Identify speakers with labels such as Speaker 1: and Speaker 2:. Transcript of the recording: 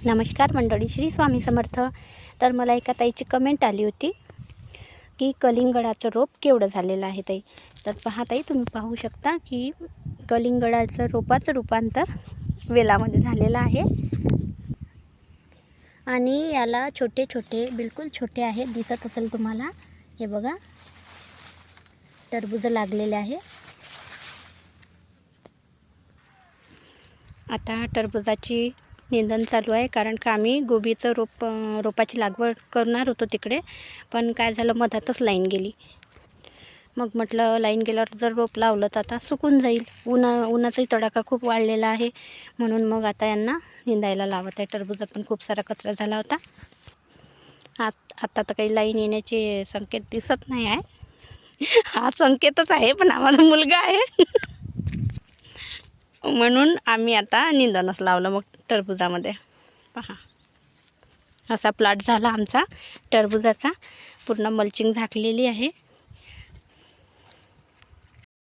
Speaker 1: नमस्कार मंडळी, श्री स्वामी समर्थ. तर मला एका ताईची कमेंट आली होती की कलिंगडाचं रोप केवढं झालेलं आहे ताई. तर पहा ताई, तुम्ही पाहू शकता की कलिंगडाचं रोपाचं रूपांतर वेलामध्ये झालेलं आहे आणि याला छोटे छोटे, बिलकुल छोटे आहे, दिसत असेल तुम्हाला. हे बघा, टरबूज लागलेले आहे. आता टरबूजाची निंदन चालू आहे, कारण का आम्ही गोबीचं रोपाची लागवड करणार होतो तिकडे, पण काय झालं, मधातच लाईन गेली. मग म्हटलं लाईन गेल्यावर जर रोप लावलं तर आता सुकून जाईल. उन्हाचाही तडाखा खूप वाढलेला आहे, म्हणून मग आता यांना निंदायला लावत आहे. टरबूजात पण खूप सारा कचरा झाला होता. आता तर काही लाईन येण्याचे संकेत दिसत नाही आहे. हा संकेतच आहे, पण आम्हाला मुलगा आहे म्हणून आम्ही आता निंदनच लावलं मग टरबुजामध्ये. पहा, असा प्लॉट झाला आमचा टरबुजाचा. पूर्ण मल्चिंग झाकलेली आहे.